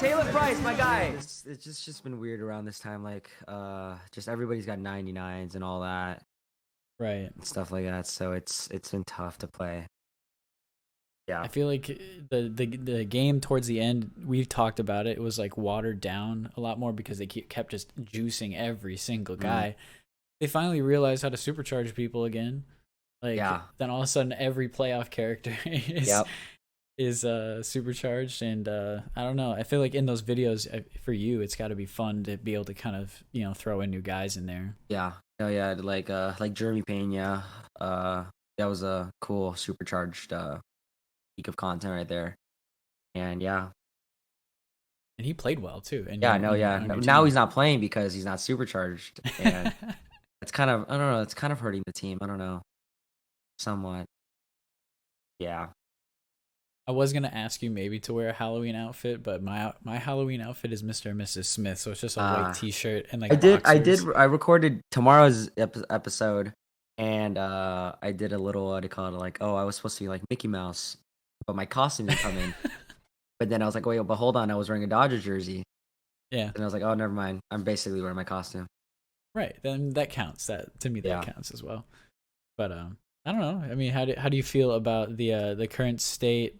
Taylor Price, my guy. It's just been weird around this time. Like, just everybody's got 99s and all that Right. and stuff like that. So it's been tough to play. Yeah. I feel like the game towards the end, we've talked about it. It was like watered down a lot more because they kept just juicing every single Mm, guy. They finally realized how to supercharge people again. Like yeah. then all of a sudden every playoff character is Yep. supercharged, and I don't know. I feel like in those videos for you, it's got to be fun to be able to kind of throw in new guys in there. Yeah. Oh yeah. Like Jeremy Pena. That was a cool supercharged week of content right there. And yeah. And he played well too, and Yeah. you're No. Yeah. on your Now team. he's not playing because he's not supercharged, and it's kind of I don't know. It's kind of hurting the team. I don't know. Somewhat. Yeah. I was gonna ask you maybe to wear a Halloween outfit, but my Halloween outfit is Mr. and Mrs. Smith, so it's just a white Uh T-shirt and I like did. boxers. I recorded tomorrow's episode, and I did a little what do you call it? Like, oh, I was supposed to be like Mickey Mouse, but my costume didn't come in. But then I was like, wait, but hold on, I was wearing a Dodger jersey, Yeah, and I was like, oh, never mind. I'm basically wearing my costume. right. Then that counts. That to me that Yeah. counts as well. But I don't know. I mean, how do you feel about the current state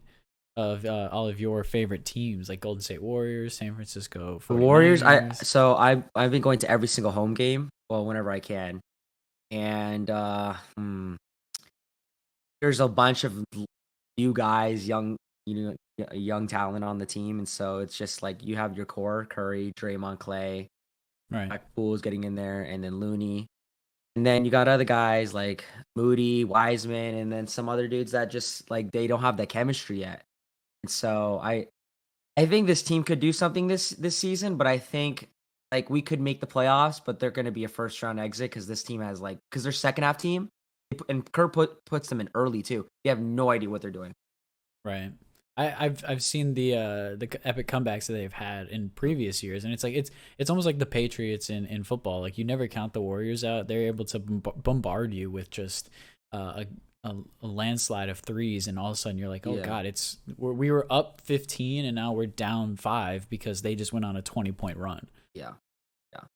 of all of your favorite teams, like Golden State Warriors, San Francisco The Warriors. 49ers? I've been going to every single home game, well, whenever I can, and there's a bunch of new guys, young talent on the team, and so it's just like you have your core: Curry, Draymond, Clay, Right. Zach Poole's getting in there, and then Looney, and then you got other guys like Moody, Wiseman, and then some other dudes that just like they don't have the chemistry yet. And so I think this team could do something this season, but I think like we could make the playoffs, but they're going to be a first round exit because this team has like because their second half team, and Kerr puts them in early too. They have no idea what they're doing. Right. I've seen the epic comebacks that they've had in previous years, and it's like it's almost like the Patriots in football. Like you never count the Warriors out; they're able to bombard you with just a landslide of threes, and all of a sudden you're like, oh Yeah, god, we were up 15, and now we're down 5 because they just went on a 20-point run. yeah,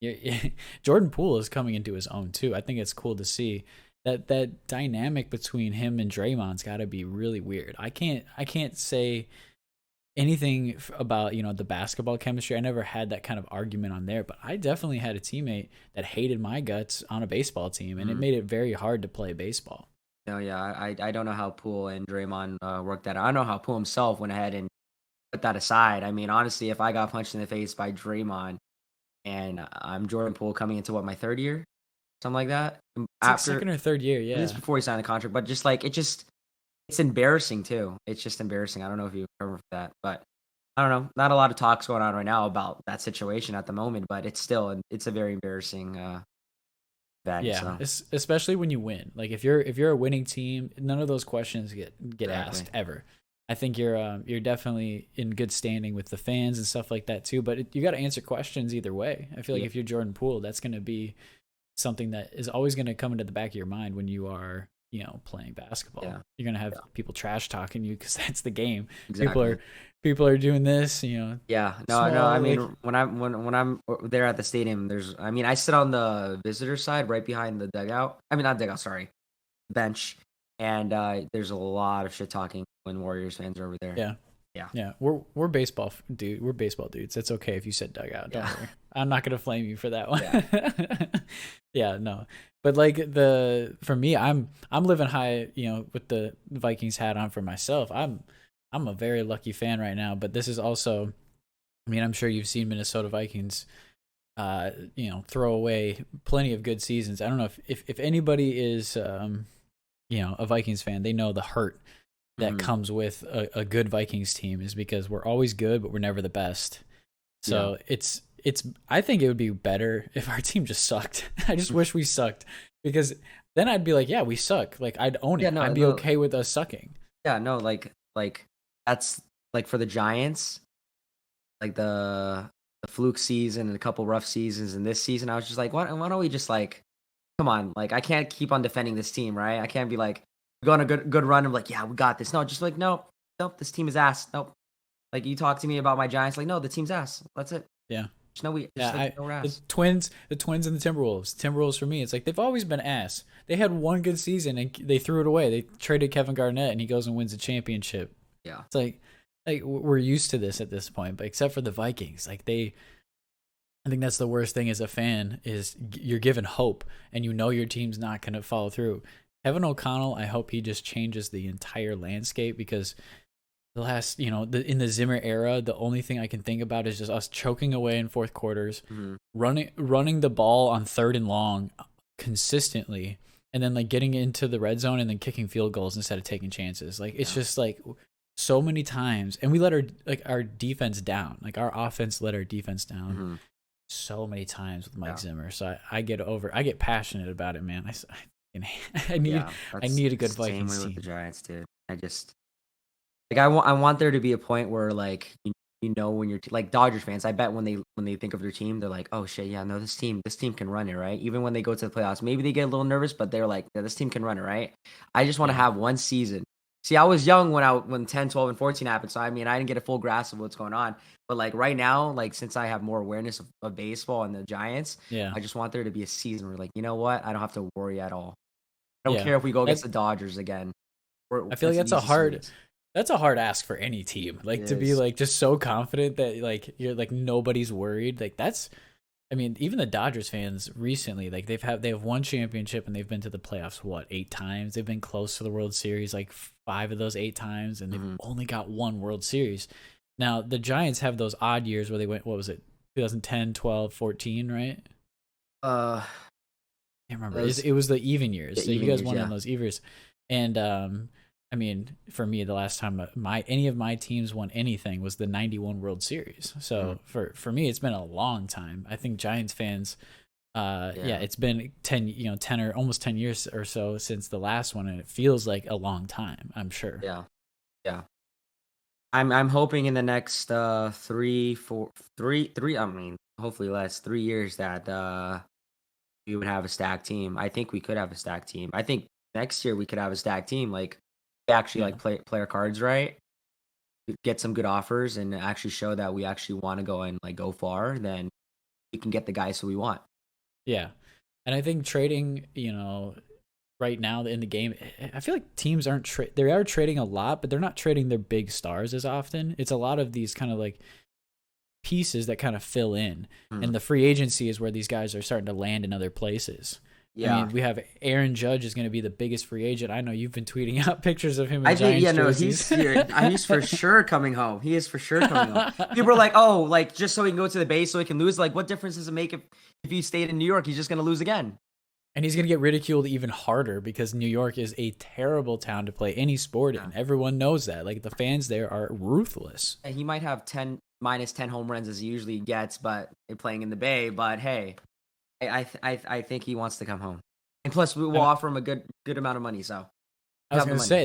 yeah, Jordan Poole is coming into his own too. I think it's cool to see that dynamic between him and Draymond's got to be really weird. I can't say anything about the basketball chemistry. I never had that kind of argument on there, but I definitely had a teammate that hated my guts on a baseball team, and it mhm. made it very hard to play baseball. No, yeah. I don't know how Poole and Draymond worked that out. I don't know how Poole himself went ahead and put that aside. I mean, honestly, if I got punched in the face by Draymond and I'm Jordan Poole coming into what my third year, something like that, It's like after second or third year, this is yeah. before he signed the contract, but just like it's embarrassing too. It's just embarrassing. I don't know if you remember that, but I don't know. Not a lot of talks going on right now about that situation at the moment, but it's a very embarrassing event. Yeah, So especially when you win. Like if you're a winning team, none of those questions get exactly. asked ever. I think you're definitely in good standing with the fans and stuff like that too. But you got to answer questions either way. I feel like Yeah, if you're Jordan Poole, that's going to be something that is always going to come into the back of your mind when you are playing basketball. yeah, You're going to have yeah. people trash talking you because that's the game. People Exactly. are people are doing this. Yeah. No, no. I Small mean, like when I'm there at the stadium, I mean, I sit on the visitor side, right behind the dugout. I mean, not dugout. Sorry, bench. And there's a lot of shit talking when Warriors fans are over there. yeah. Yeah. Yeah, we're baseball dude. We're baseball dudes. It's okay if you said dugout. Don't Yeah. worry. I'm not gonna flame you for that one. Yeah. Yeah, no. But like for me, I'm living high, with the Vikings hat on for myself. I'm a very lucky fan right now. But this is also, I mean, I'm sure you've seen Minnesota Vikings, throw away plenty of good seasons. I don't know if anybody is, a Vikings fan, they know the hurt that Mhm. comes with a good Vikings team is because we're always good, but we're never the best. Yeah. So it's I think it would be better if our team just sucked. I just wish we sucked because then I'd be like, yeah, we suck. Like I'd own Yeah. it. No. I'd be No. okay with us sucking. Yeah. No. Like that's like for the Giants, like the fluke season and a couple rough seasons, and this season, I was just like, why don't we just like come on? Like I can't keep on defending this team, right? I can't be like go on a good run of like, yeah, we got this. No, just like nope, nope. This team is ass. Nope. Like, you talk to me about my Giants, like, no, the team's ass. That's it. Yeah. There's no we. Yeah, There's like no the ass. Twins and the Timberwolves. Timberwolves for me, it's like they've always been ass. They had one good season and they threw it away. They traded Kevin Garnett and he goes and wins a championship. Yeah. It's like we're used to this at this point, but except for the Vikings, like I think that's the worst thing as a fan is you're given hope and you know your team's not going to follow through. Kevin O'Connell, I hope he just changes the entire landscape because the last, in the Zimmer era, the only thing I can think about is just us choking away in fourth quarters, running the ball on third and long consistently, and then like getting into the red zone and then kicking field goals instead of taking chances. Like it's just like so many times, and we let our defense down. Like our offense let our defense down so many times with Mike Zimmer. So I get passionate about it, man. I need a good Vikings same way team. with the Giants, dude. I want there to be a point where like when you're like Dodgers fans, I bet when they think of their team, they're like, oh shit, yeah, no, this team can run it, right? Even when they go to the playoffs, maybe they get a little nervous, but they're like, yeah, this team can run it, right? I just want to have one season. See, I was young when 10, 12, and 14 happened, so I mean, I didn't get a full grasp of what's going on. But like right now, like since I have more awareness of baseball and the Giants, I just want there to be a season where like, you know what, I don't have to worry at all. I don't care if we go against the Dodgers again. I feel like that's a hard ask for any team. Like to be like just so confident that like you're like nobody's worried. Like that's, I mean, even the Dodgers fans recently, like they have one championship and they've been to the playoffs 8 times. They've been close to the World Series like 5 of those 8 times, and they've only got one World Series. Now the Giants have those odd years where they went, what was it, 2010, 12, 14, right? I can't remember. It was the even years. So you guys won in those even years, and I mean, for me, the last time any of my teams won anything was the 91 World Series. So for me, it's been a long time. I think Giants fans, it's been 10 or almost 10 years or so since the last one, and it feels like a long time, I'm sure. Yeah. I'm hoping in the next 3, I mean, hopefully less 3 years that we would have a stacked team. I think we could have a stacked team. I think next year we could have a stacked team. Like actually like play our cards right, get some good offers, and actually show that we actually want to go and like go far. Then we can get the guys who we want. Yeah, and I think trading, right now in the game, I feel like teams they are trading a lot, but they're not trading their big stars as often. It's a lot of these kind of like pieces that kind of fill in, and the free agency is where these guys are starting to land in other places. Yeah, I mean, we have Aaron Judge is going to be the biggest free agent. I know you've been tweeting out pictures of him in Giants jerseys. He's for sure coming home. He is for sure coming home. People are like, oh, like just so he can go to the base so he can lose. Like, what difference does it make if he stayed in New York? He's just going to lose again. And he's going to get ridiculed even harder because New York is a terrible town to play any sport in. Everyone knows that. Like the fans there are ruthless. And he might have minus 10 home runs as he usually gets, but playing in the Bay. But hey, I think he wants to come home, and plus we will offer him a good amount of money. So I was going to say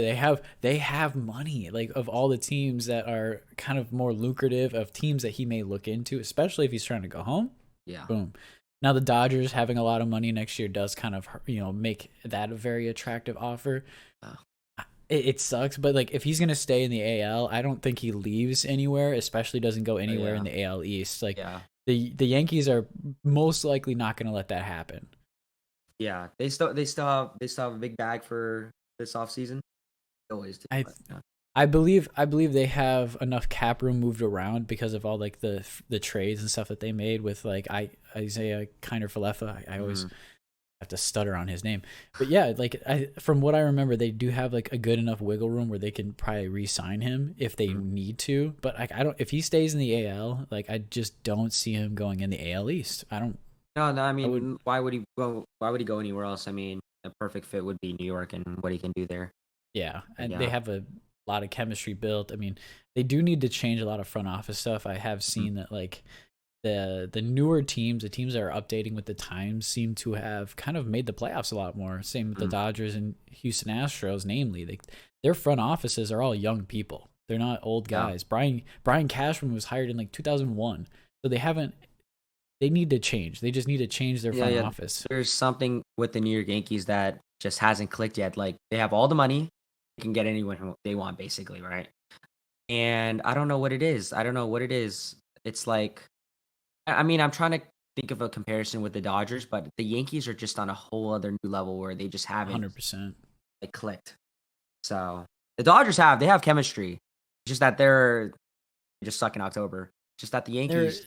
they have money, like of all the teams that are kind of more lucrative, of teams that he may look into, especially if he's trying to go home. Yeah. Boom. Now the Dodgers having a lot of money next year does kind of make that a very attractive offer. It sucks, but like if he's gonna stay in the AL, I don't think he leaves anywhere, especially doesn't go anywhere in the AL East. Like the Yankees are most likely not gonna let that happen. Yeah, they still have a big bag for this offseason. Always do. I believe they have enough cap room moved around because of all like the trades and stuff that they made with like Isaiah Kiner-Falefa. I always have to stutter on his name, but yeah, like from what I remember, they do have like a good enough wiggle room where they can probably re-sign him if they need to. But like if he stays in the AL, like I just don't see him going in the AL East. I don't. No. I mean, why would he go? Why would he go anywhere else? I mean, a perfect fit would be New York and what he can do there. Yeah, and they have a lot of chemistry built. I mean, they do need to change a lot of front office stuff. I have seen that like the newer teams, the teams that are updating with the times, seem to have kind of made the playoffs a lot more. Same with the Dodgers and Houston Astros, namely. Their front offices are all young people. They're not old guys. Brian Cashman was hired in like 2001, so they need to change. They just need to change their front office. There's something with the New York Yankees that just hasn't clicked yet. Like they have all the money, they can get anyone who they want, basically, right? and I don't know what it is. I don't know what it is. It's like I mean, I'm trying to think of a comparison with the Dodgers, but the Yankees are just on a whole other new level where they just haven't 100%. like clicked. So the Dodgers they have chemistry. Just that they just suck in October. Just that the Their Yankees,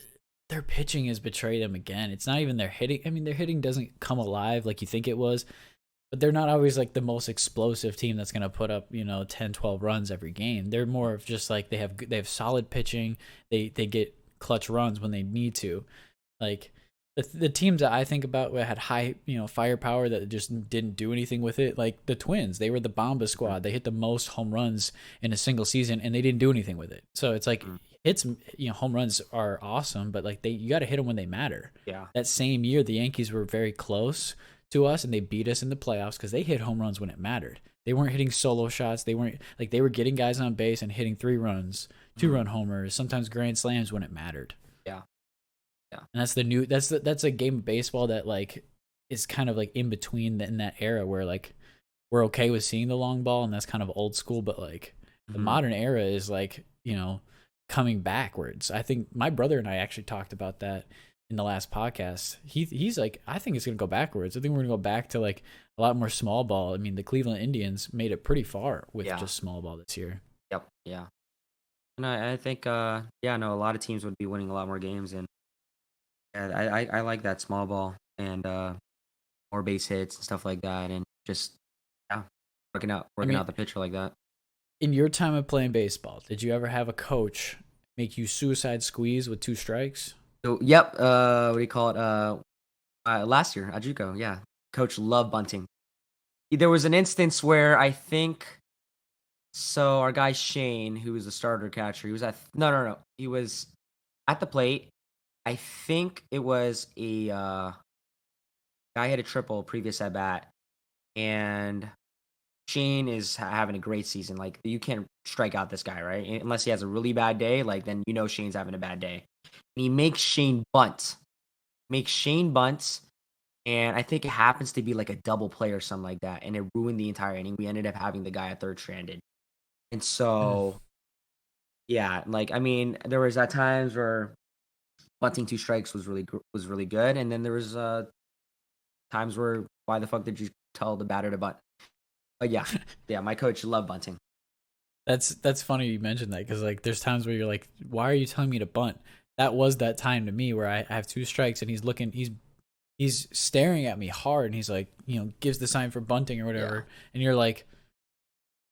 their pitching has betrayed them again. It's not even their hitting. I mean, their hitting doesn't come alive like you think it was, but they're not always like the most explosive team that's going to put up, 10, 12 runs every game. They're more of just like they have solid pitching. They get clutch runs when they need to. Like the teams that I think about that had high, firepower that just didn't do anything with it, like the Twins. They were the Bomba mhm, squad. They hit the most home runs in a single season and they didn't do anything with it. So it's like mhm, hits, home runs are awesome, but like you got to hit them when they matter. yeah, That same year the Yankees were very close to us and they beat us in the playoffs cuz they hit home runs when it mattered. They weren't hitting solo shots. They weren't like they were getting guys on base and hitting 3 runs, mhm, 2-run homers, sometimes grand slams when it mattered. yeah, yeah, And that's a game of baseball that like is kind of like in between in that era where like we're okay with seeing the long ball and that's kind of old school, but like the mhm, modern era is like, coming backwards. I think my brother and I actually talked about that in the last podcast. He's like, I think it's gonna go backwards. I think we're gonna go back to like a lot more small ball. I mean, the Cleveland Indians made it pretty far with yeah, just small ball this year. yep, yeah. And I think, yeah, no, a lot of teams would be winning a lot more games, and yeah, I like that small ball and more base hits and stuff like that, and just yeah, I working mean, out the pitcher like that. in your time of playing baseball, did you ever have a coach make you suicide squeeze with 2 strikes? So, yep, what do you call it? Last year at JUCO, yeah, coach loved bunting. There was an instance where I think so. Our guy Shane, who was the starter catcher, he was at no, he was at the plate. I think it was a guy had a triple previous at bat, and Shane is having a great season. Like you can't strike out this guy, right? Unless he has a really bad day, like then Shane's having a bad day. And he makes Shane bunts, and I think it happens to be like a double play or something like that, and it ruined the entire inning. We ended up having the guy at third stranded, and Mm. so yeah, like I mean, there was at times where bunting 2 strikes was was really good, and then there was times where why the fuck did you tell the batter to bunt? But yeah, yeah, my coach loved bunting. That's funny you mentioned that because like there's times where you're like, why are you telling me to bunt? That was that time to me where I have 2 strikes and he's staring at me hard and he's like, gives the sign for bunting or Yeah. whatever, and you're like,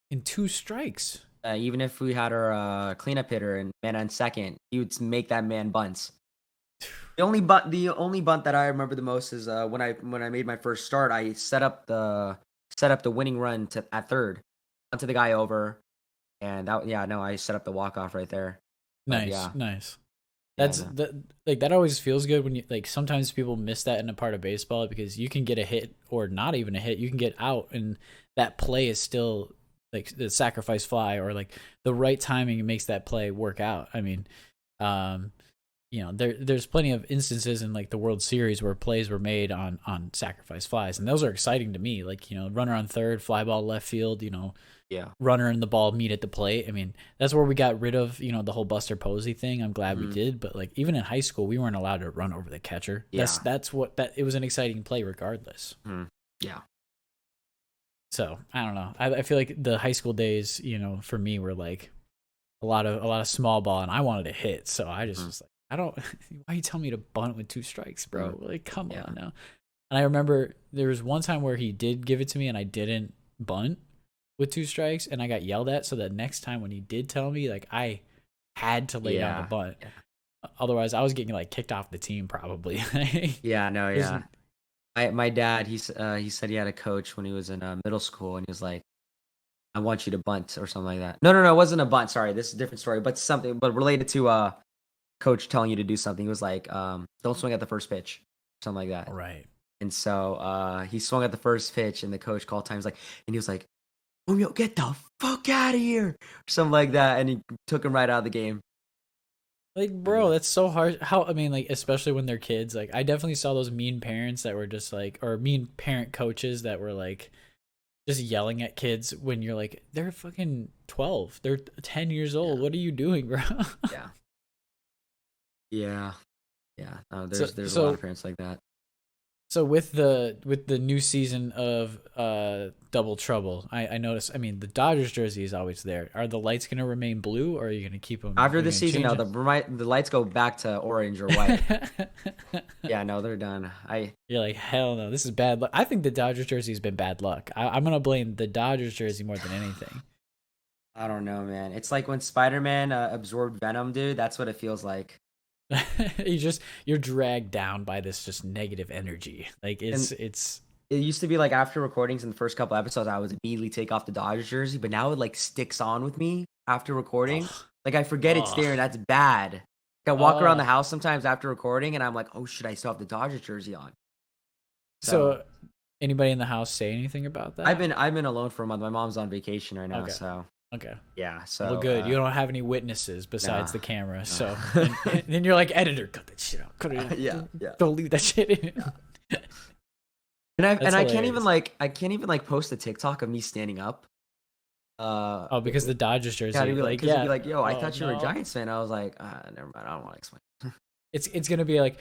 in 2 strikes. Even if we had our cleanup hitter and man on second, he would make that man bunts. The only bunt that I remember the most is when I made my first start. I set up the winning run to at third, onto the guy over, and that yeah no I set up the walk off right there. But Nice, yeah nice. yeah That's no that always feels good when you like sometimes people miss that in a part of baseball because you can get a hit or not even a hit, you can get out and that play is still like the sacrifice fly or like the right timing makes that play work out. I mean, um there's plenty of instances in like the World Series where plays were made on sacrifice flies and those are exciting to me. Like, runner on third, fly ball left field, yeah runner and the ball meet at the plate. I mean, that's where we got rid of, the whole Buster Posey thing. I'm glad we mhm, did, but like even in high school, we weren't allowed to run over the catcher. That's yeah that's what that it was an exciting play regardless. mhm, yeah So I don't know. I feel like the high school days, for me were like a lot of small ball, and I wanted to hit. So I just mhm, was like, I don't. Why you tell me to bunt with 2 strikes, mhm, bro? Like, come yeah on now. And I remember there was one time where he did give it to me, and I didn't bunt with 2 strikes, and I got yelled at. So the next time when he did tell me, like I had to lay down the yeah bunt. yeah Otherwise, I was getting like kicked off the team probably. yeah no There's yeah. My dad he said he had a coach when he was in middle school, and he was like, I want you to bunt or something like that. No, it wasn't a bunt. Sorry, this is a different story, but something, but related to coach telling you to do something. He was like, don't swing at the first pitch, something like that. right. And so he swung at the first pitch, and the coach called times like, and he was like, Romeo, get the fuck out of here, or something like that, and he took him right out of the game. Like, But bro, yeah, that's so hard. How, I mean, like, especially when they're kids. Like, I definitely saw those mean parents that were just like, or mean parent coaches that were like, just yelling at kids when you're like, they're fucking 12, they're 10 years old. Yeah. What are you doing, bro? Yeah. Yeah. Yeah. No, so there's a lot of so parents like that. So with the new season of Double Trouble, I noticed. I mean, the Dodgers jersey is always there. Are the lights gonna remain blue, or are you gonna keep them? Are After you this gonna season, change now them? the lights go back to orange or white. Yeah, no, they're done. You're like, hell no, this is bad luck. I think the Dodgers jersey has been bad luck. I'm gonna blame the Dodgers jersey more than anything. I don't know, man. It's like when Spider-Man absorbed Venom, dude. That's what it feels like. You're dragged down by this just negative energy. Like And it's it used to be like after recordings in the first couple episodes, I would immediately take off the Dodgers jersey, but now it like sticks on with me after recording. ugh, Like I forget it's there, ugh, and that's bad. Like, I walk around the ugh. house sometimes after recording, and I'm like, oh, should I still have the Dodgers jersey on? So So anybody in the house say anything about that? I've been alone for a month. My mom's on vacation right now, Okay. so Okay. yeah. Well, So good. You don't have any witnesses nah, besides the camera, so nah. and then you're like, editor, cut that shit out. Cut it. Yeah, yeah. Don't leave that shit in. That's I can't even hilarious. like post a TikTok of me standing up. Oh, because the Dodgers Yeah, jersey, like, because you'd be yeah. like, yo, I Oh thought you were a no. Giants fan. I was like, never mind. I don't want to explain. It's gonna be like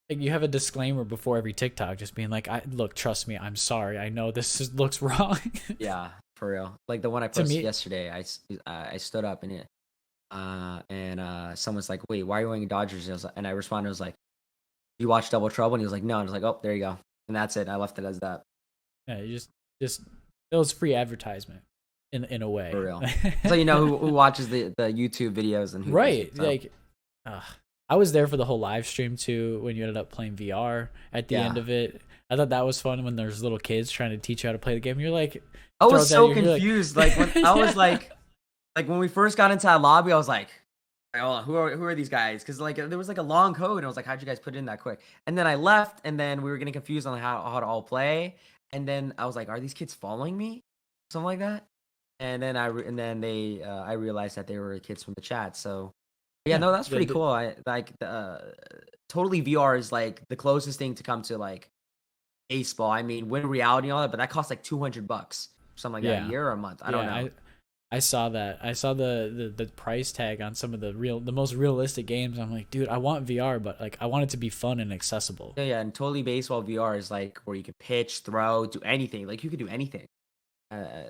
you have a disclaimer before every TikTok, just being like, I look, trust me, I'm sorry. I know looks wrong. Yeah, for real. Like the one I To posted me, yesterday, I stood up and someone's like, "Wait, why are you wearing Dodgers?" And I responded, I was like, "You watch Double Trouble?" And he was like, "No." And I was like, "Oh, there you go." And that's it. I left it as that. yeah, you just it was free advertisement in a way. For real. So you know who watches the YouTube videos and who doesn't. Right. So Like, I was there for the whole live stream too when you ended up playing VR at the end yeah. of it. I thought that was fun when there's little kids trying to teach you how to play the game. You're like, I was throws at so you, and you're like, confused. Like when I was yeah. like when we first got into that lobby, I was like, oh, who are these guys? Because like there was like a long code, and I was like, how'd you guys put it in that quick? And then I left, and then we were getting confused on how to all play. And then I was like, are these kids following me? Something like that. And then I realized that they were kids from the chat. So yeah, Yeah. no, that's pretty cool. I like the totally VR is like the closest thing to come to like baseball. I mean, win reality and all that, but that costs like $200, something like that, a Yeah. year or a month. I don't Yeah. know. I saw that. I saw the price tag on some of the most realistic games. I'm like, dude, I want VR, but like I want it to be fun and accessible. Yeah, yeah, and totally baseball VR is like where you can pitch, throw, do anything. Like you could do anything.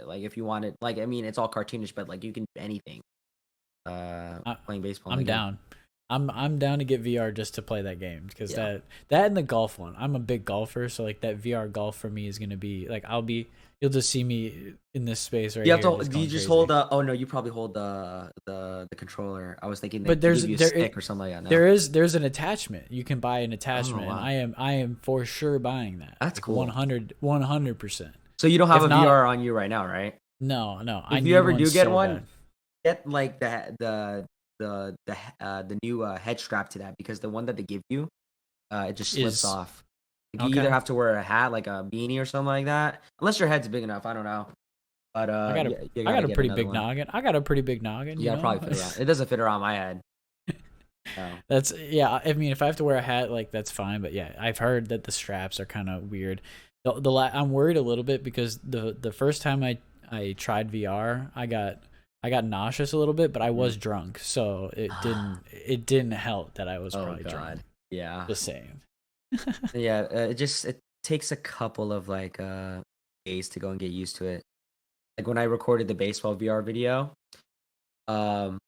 Like if you wanted, like I mean, it's all cartoonish, but like you can do anything. I, Playing baseball in I'm the game. down. I'm down to get VR just to play that game because Yeah. that and the golf one. I'm a big golfer, so like that VR golf for me is gonna be like you'll just see me in this space right You have here to. just Do you going just crazy. hold the? Oh no, you probably hold the controller. I was thinking they But give you a stick or something like that. No. there's an attachment. You can buy an Oh attachment, and wow, I am for sure buying that. that's Like cool. 100%. So you don't have If a not, VR on you right now, right? no, I If you need ever one do get so one, bad. get like the new head strap to that because the one that they give you, it just slips Is off. Like you either okay. have to wear a hat, like a beanie or something like that, unless your head's big enough. I don't know, but yeah, you I gotta got a get pretty another big one. noggin. I got a pretty big noggin, You you gotta know. probably fit around. It doesn't fit around my head. No. That's yeah. I mean, if I have to wear a hat, like that's fine. But yeah, I've heard that the straps are kind of weird. I'm worried a little bit because the first time I tried VR, I got nauseous a little bit, but I Mm. was drunk, so it didn't help that I was Oh probably drunk. God. Yeah. Just saying. Yeah. It takes a couple of like days to go and get used to it. Like when I recorded the baseball VR video, um,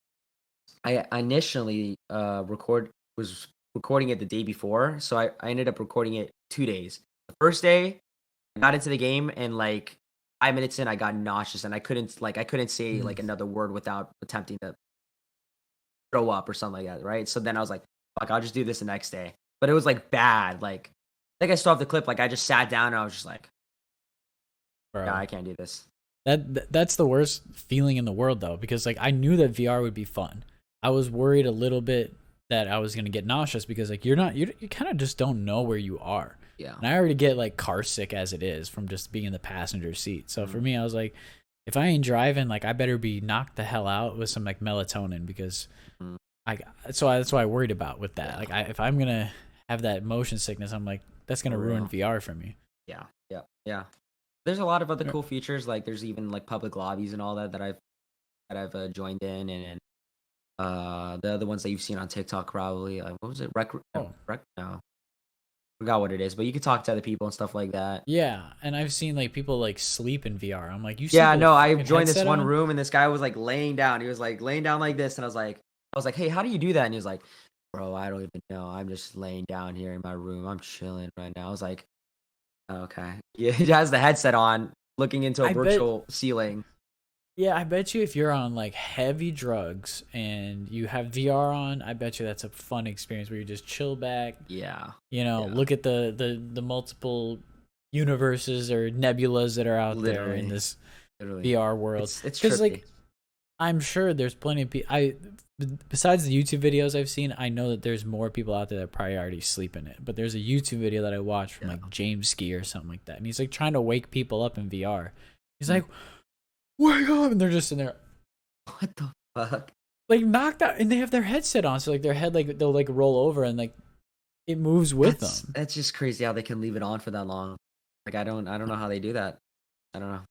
I initially was recording it the day before, so I ended up recording it 2 days. The first day, I got into the game and like 5 minutes in, I got nauseous and I couldn't say Mm. like another word without attempting to throw up or something like that, right? So then I was like, fuck, I'll just do this the next day. But it was like bad. Like I think I still have the clip. Like I just sat down and I was just like, yeah, Bro, I can't do this. that's the worst feeling in the world though, because like I knew that VR would be fun. I was worried a little bit that I was gonna get nauseous because like you kind of just don't know where you are. Yeah. And I already get like car sick as it is from just being in the passenger seat. So for Mhm. me, I was like, if I ain't driving, like I better be knocked the hell out with some like melatonin because Mhm. that's why I worried about with that. Yeah. Like if I'm gonna have that motion sickness, I'm like that's gonna For ruin real. VR for me. Yeah. Yeah. Yeah. There's a lot of other Uh, cool features, like, there's even, like, public lobbies and all that that I've joined in, and the other ones that you've seen on TikTok probably, what was it? Oh, No, forgot what it is, but you could talk to other people and stuff like that. yeah, and I've seen like people like sleep in VR. I'm like, you sleep Yeah, with a no, I fucking joined this headset one on? room and this guy was, like, laying down. He was, like, laying down like this, and I was like, "Hey, how do you do that?" And he was like, "Bro, I don't even know. I'm just laying down here in my room. I'm chilling right now." I was like, "Oh, okay." Yeah, he has the headset on, looking into a I bet. virtual ceiling. Yeah, I bet you if you're on like heavy drugs and you have VR on, I bet you that's a fun experience where you just chill back, Yeah, yeah, look at the multiple universes or nebulas that are out there in literally, this literally. VR world. It's Because trippy. like I'm sure there's plenty of people. Besides the YouTube videos I've seen, I know that there's more people out there that probably already sleep in it. But there's a YouTube video that I watched from Yeah. like James Ski or something like that, and he's like trying to wake people up in VR. He's Mm. like, "Wake up!" and they're just in there What the fuck? like knocked out, and they have their headset on, so like their head like they'll like roll over and like it moves with them. That's just crazy how they can leave it on for that long. Like, I don't know how they do that. I don't know.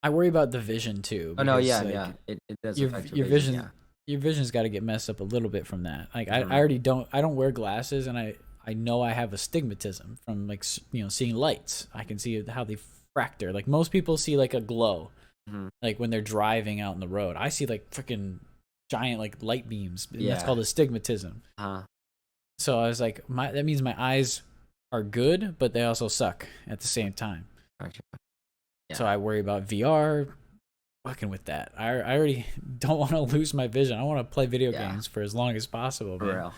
I worry about the vision too Oh, no, because yeah, like yeah. It does your affect your your vision, vision yeah. your vision's got to get messed up a little bit from that. Like I Mhm. already don't wear glasses, and I know I have astigmatism from like seeing lights. I can see how they fracture. Like most people see like a glow Mhm. like when they're driving out in the road. I see like freaking giant like light beams, and that's Yeah. called astigmatism. Uh-huh. So I was like, that means my eyes are good, but they also suck at the same time. Gotcha. So Yeah. I worry about VR fucking with that. I already don't want to lose my vision. I want to play video Yeah. games for as long as possible, For man.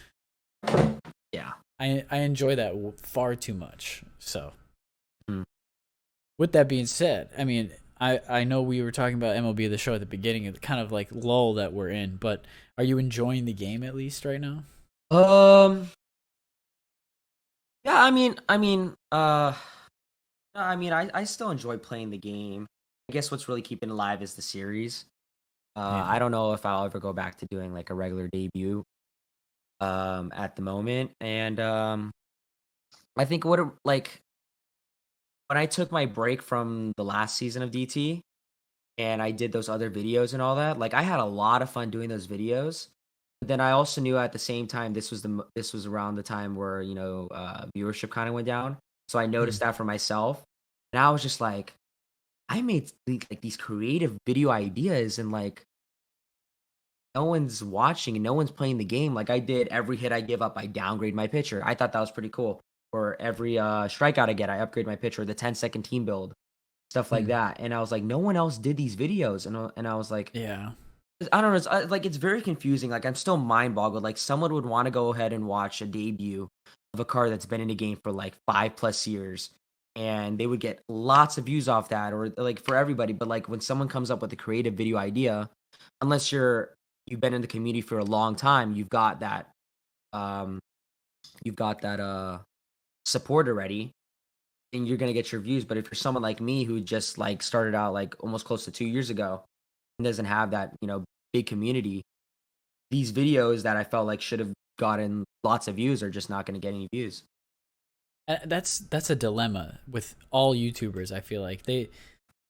real. Yeah. I enjoy that far too much. So Mhm. with that being said, I mean, I know we were talking about MLB the Show at the beginning, of the kind of like lull that we're in, but are you enjoying the game at least right now? Um, yeah, I still enjoy playing the game. I guess what's really keeping it alive is the series. Yeah. I don't know if I'll ever go back to doing, like, a regular debut, at the moment, and, I think like, when I took my break from the last season of DT and I did those other videos and all that, like, I had a lot of fun doing those videos. But then I also knew at the same time this was around the time where, viewership kinda went down. So I Hmm. noticed that for myself, and I was just like, I made like these creative video ideas and, like, no one's watching and no one's playing the game. Like, I did every hit I give up, I downgrade my pitcher. I thought that was pretty cool. Or every strikeout I get, I upgrade my pitcher. The 10-second team build, stuff like Hmm. that. And I was like, no one else did these videos, and I was like, Yeah. I don't know. It's like it's very confusing. Like, I'm still mind boggled. Like, someone would want to go ahead and watch a debut of a card that's been in the game for like 5+ years, and they would get lots of views off that, or like for everybody. But like when someone comes up with a creative video idea, unless you've been in the community for a long time, um, you've got that support already, and you're gonna get your views. But if you're someone like me who just like started out like almost close to 2 years ago and doesn't have that big community, these videos that I felt like should have gotten lots of views are just not gonna get any views. That's a dilemma with all YouTubers. I feel like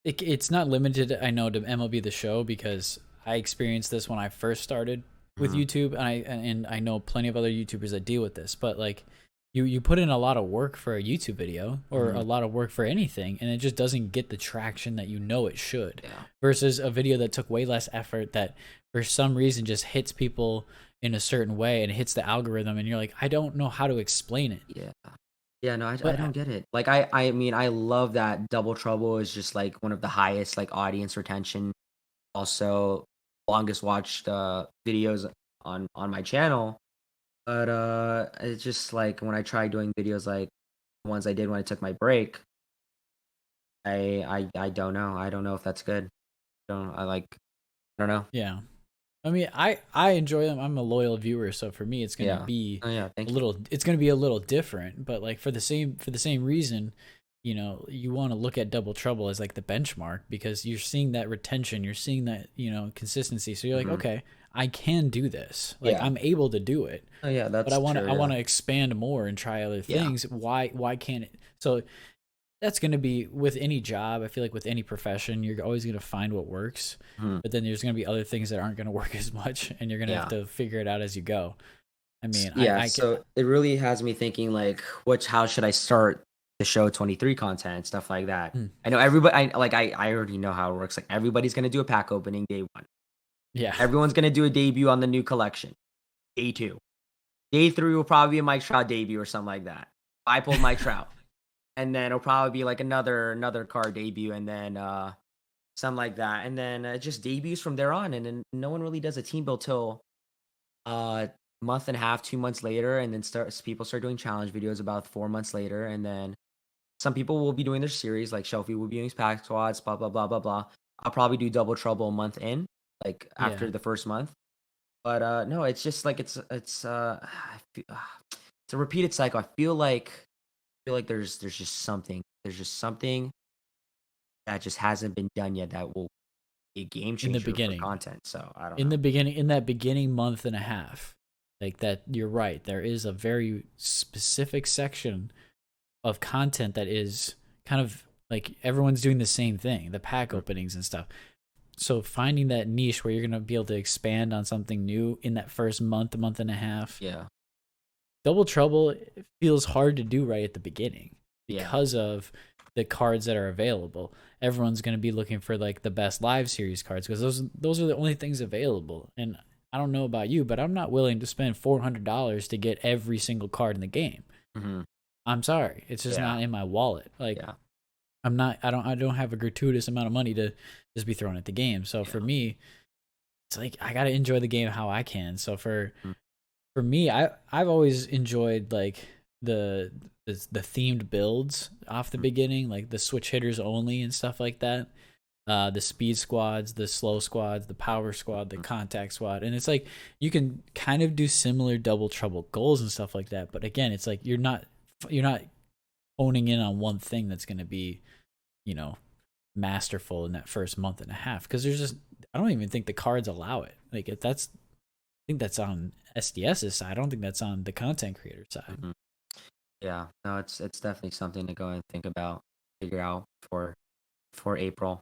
it's not limited. I know to MLB the Show because I experienced this when I first started with Mhm. YouTube, and I know plenty of other YouTubers that deal with this. But like you put in a lot of work for a YouTube video or a Mhm. lot of work for anything, and it just doesn't get the traction that you know it should. Yeah. Versus a video that took way less effort that for some reason just hits people in a certain way and hits the algorithm, and you're like, I don't know how to explain it. Yeah. Yeah, no, I But don't get it. Like, I mean, I love that Double Trouble is just, like, one of the highest, like, audience retention, also longest watched, videos on my channel, but, it's just, like, when I try doing videos like the ones I did when I took my break, I don't know. I don't know if that's good. I don't know. yeah. I mean, I enjoy them. I'm a loyal viewer, so for me, it's gonna Yeah. be Oh, yeah, thank a you. little. It's gonna be a little different, but like for the same reason, you want to look at Double Trouble as like the benchmark because you're seeing that retention, you're seeing that consistency. So you're like, Mhm. okay, I can do this. Like Yeah. I'm able to do it, Oh, yeah, but that's I true, want yeah. to expand more and try other Yeah. things. Why can't it? So that's going to be with any job. I feel like with any profession, you're always going to find what works, Mhm. but then there's going to be other things that aren't going to work as much, and you're going to have Yeah. to figure it out as you go. I mean, Yeah, I can, so it really has me thinking like how should I start the show 23 content and stuff like that. hmm, I know everybody I already know how it works. Like everybody's gonna do a pack opening day one. yeah, Everyone's gonna do a debut on the new collection. Day two. Day three will probably be a Mike Trout debut or something like that. I pulled Mike Trout. And then it'll probably be like another card debut and then something like that. And then just debuts from there on. And then no one really does a team build till uh month and a half, 2 months later, and then people start doing challenge videos about 4 months later, and then some people will be doing their series, like Shelfie will be doing pack squads, blah blah blah blah blah. I'll probably do double trouble a month in, like yeah. after the first month. But no, it's just like it's a repeated cycle. I feel like there's just something that just hasn't been done yet that will be a game In the changer for beginning, content. So I don't know. in that beginning month and a half, like that, you're right. There is a very specific section of content that is kind of like everyone's doing the same thing, the pack Mm, openings and stuff. So finding that niche where you're gonna be able to expand on something new in that first month and a half. yeah, Double Trouble feels hard to do right at the beginning yeah. because of the cards that are available. Everyone's going to be looking for like the best live series cards because those are the only things available. And I don't know about you, but I'm not willing to spend $400 to get every single card in the game. Hmm. I'm sorry, it's just Yeah, not in my wallet. Like yeah, I don't have a gratuitous amount of money to just be thrown at the game. So yeah. for me, it's like I got to enjoy the game how I can. So Mm, for me, I've always enjoyed like the the themed builds off the mm, beginning, like the switch hitters only and stuff like that. The speed squads, the slow squads, the power squad, the mm. contact squad, and it's like you can kind of do similar double trouble goals and stuff like that. But again, it's like you're not honing in on one thing that's going to be, you know, masterful in that first month and a half because there's just I don't even think the cards allow it. Like if that's I think that's on SDS's side. I don't think that's on the content creator side. Mhm. Yeah, no, it's definitely something to go and think about, figure out for April.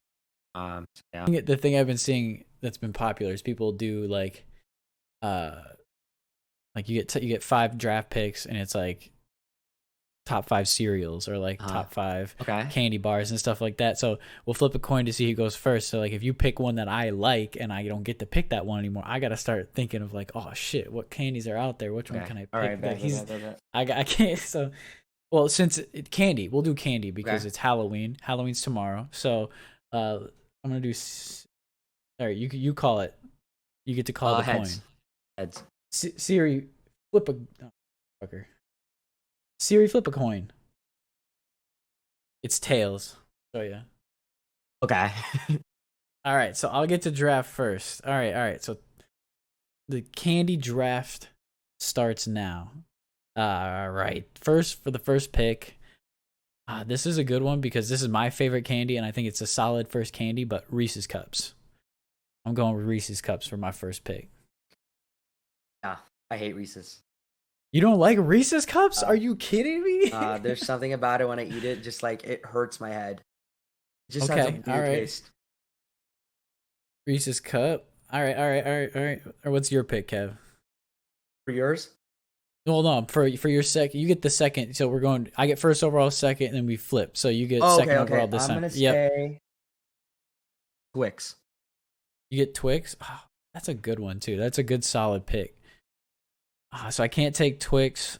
So yeah. The thing I've been seeing that's been popular is people do uh, like you get 5 draft picks and it's like top 5 cereals or like Uh, top 5 okay. candy bars and stuff like that. So we'll flip a coin to see who goes first. So like if you pick one that I like and I don't get to pick that one anymore, I gotta start thinking of like, oh shit, what candies are out there? Which one Okay. can I All right. pick? That Bet, bet, he's bet, bet, bet. I can't. So well, since candy, we'll do candy because Okay. it's Halloween. Halloween's tomorrow. So I'm gonna do. All right, you call it. You get to call the coin. Heads. Heads. Siri, flip a fucker. Siri, flip a coin. It's tails. Oh yeah. Okay. All right, so I'll get to draft first. All right. So the candy draft starts now. All right. First for the first pick. This is a good one because this is my favorite candy, and I think it's a solid first candy. But Reese's Cups. I'm going with Reese's Cups for my first pick. Yeah, I hate Reese's. You don't like Reese's Cups? Uh, Are you kidding me? there's something about it when I eat it, just like it hurts my head. It just has a Okay, all weird right. taste. Reese's Cup. All right. Or what's your pick, Kev? For yours? Hold on for your second. You get the second. So we're going. I get first overall, second, and then we flip. So you get Oh, second okay, overall okay. this I'm time. gonna Yep. say Twix. You get Twix. Oh, that's a good one too. That's a good solid pick. So I can't take Twix.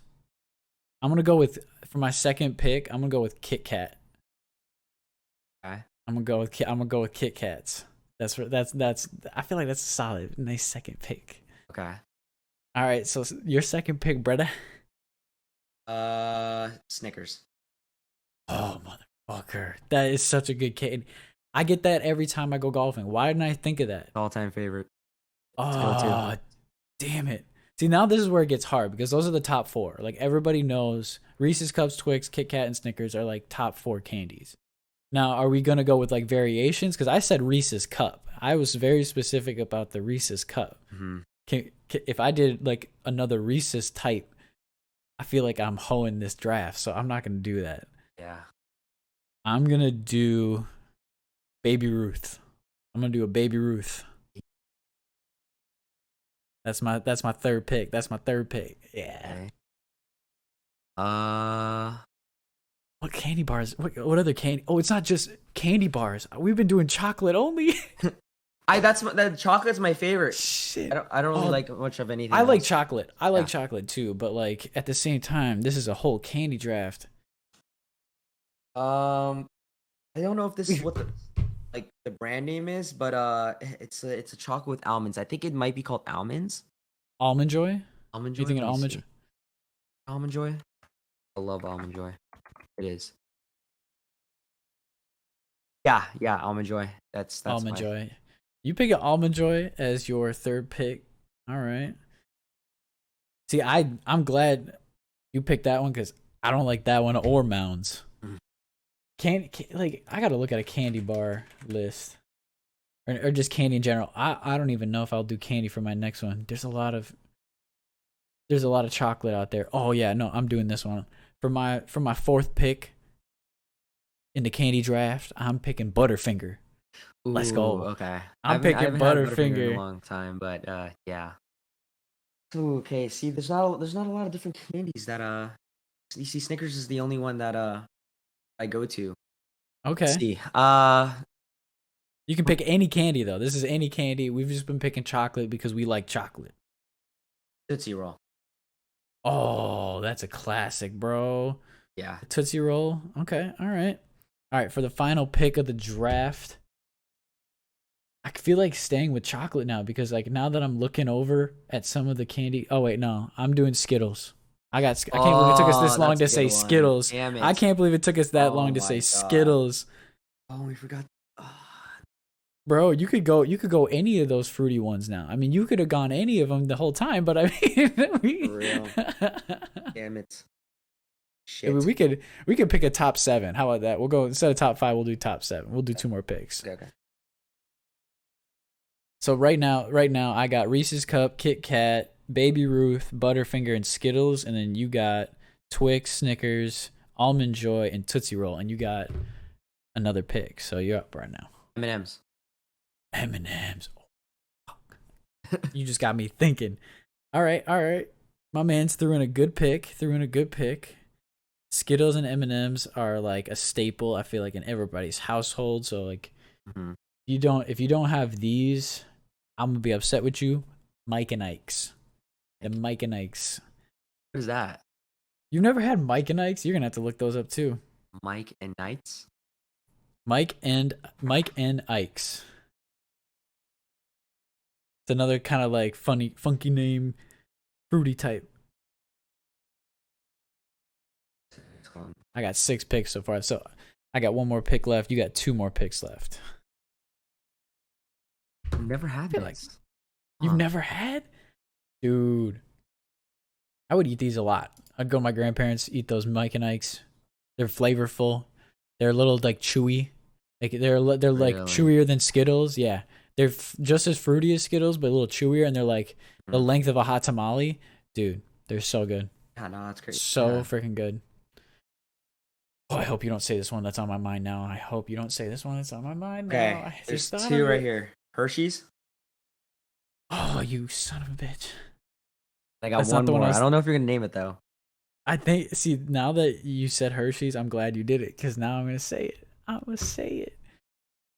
I'm gonna go with for my second pick. I'm gonna go with Kit Kat. Okay. I'm gonna go with Kit Kats. That's. I feel like that's a solid, nice second pick. Okay. All right. So your second pick, Bretta. Snickers. Oh motherfucker, that is such a good candy. I get that every time I go golfing. Why didn't I think of that? All-time favorite. Let's go Oh, damn it. See, now this is where it gets hard because those are the top 4. Like everybody knows Reese's Cups, Twix, Kit Kat, and Snickers are like top 4 candies. Now, are we going to go with like variations? Because I said Reese's Cup. I was very specific about the Reese's Cup. Mm-hmm. If I did like another Reese's type, I feel like I'm hoeing this draft. So I'm not going to do that. Yeah. I'm gonna do Baby Ruth. I'm gonna do a Baby Ruth. That's my third pick. That's my third pick. Yeah. Okay. Uh, What candy bars? What other candy? Oh, it's not just candy bars. We've been doing chocolate only. that chocolate's my favorite. Shit. I don't really Oh, like much of anything I like else. chocolate. I like Yeah. chocolate too, but like at the same time, this is a whole candy draft. I don't know if this is what the brand name is, but it's a chocolate with almonds. I think it might be called almonds. Almond Joy? Almond You Joy. think an Let me almond? see. Almond Joy. I love Almond Joy. It is. Yeah, yeah, Almond Joy. That's Almond my Joy. You pick an Almond Joy as your third pick. All right. See, I'm glad you picked that one because I don't like that one or Mounds. Mm. Like I gotta look at a candy bar list, or just candy in general. I don't even know if I'll do candy for my next one. There's a lot of chocolate out there. Oh yeah, no, I'm doing this one for my fourth pick in the candy draft. I'm picking Butterfinger. Let's go. Ooh, okay. I'm I picking haven't had Butterfinger in a Butterfinger. long time, but yeah. Ooh, okay, see, there's not a lot of different candies that you see Snickers is the only one that I go to. Let's Okay. see. You can pick any candy though. This is any candy. We've just been picking chocolate because we like chocolate. Tootsie Roll. Oh, that's a classic, bro. Yeah. Tootsie Roll. Okay. All right. All right. For the final pick of the draft, I feel like staying with chocolate now because like now that I'm looking over at some of the candy. Oh wait, no, I'm doing Skittles. I can't believe it took us this Oh, long that's to a say good one. Skittles. Damn I it. can't believe it took us that Oh long to my say god. Skittles. Oh, we forgot. Ah, Bro, you could go any of those fruity ones now. I mean, you could have gone any of them the whole time, but I mean, for real. Damn it. I mean, Shit. we could pick a top 7. How about that? We'll go instead of top 5, we'll do top 7. We'll do Okay, 2 more picks. okay. So right now I got Reese's Cup, Kit Kat, Baby Ruth, Butterfinger and Skittles, and then you got Twix, Snickers, Almond Joy and Tootsie Roll, and you got another pick. So you're up right now. M&M's. M&M's. You just got me thinking. All right. My man's threw in a good pick. Skittles and M&Ms are like a staple. I feel like in everybody's household. So like, Mhm. if you don't have these, I'm gonna be upset with you. Mike and Ike's. The Mike and Ike's. What is that? You've never had Mike and Ike's? You're gonna have to look those up too. Mike and Knights? Mike and Ike's. It's another kind of like funky name, fruity type. It's called- I got 6 picks so far. So I got 1 more pick left. You got 2 more picks left. I've never had feel like- this. You've Huh. never had? Dude. I would eat these a lot. I'd go to my grandparents, eat those Mike and Ike's. They're flavorful. They're a little like chewy. Like they're like Really? chewier than Skittles. Yeah. They're just as fruity as Skittles, but a little chewier, and they're like the Mhm. length of a hot tamale. Dude, they're so good. Yeah, no, that's crazy. So Yeah. freaking good. Oh, I hope you don't say this one that's on my mind now. I hope you don't say this one that's on my mind now. Okay, I there's just thought 2 of right it. here. Hershey's. Oh, you son of a bitch. I got That's not one the one more. I I was- don't know if you're gonna name it though. I think, see, now that you said Hershey's, I'm glad you did it because now I'm going to say it. I'm going to say it.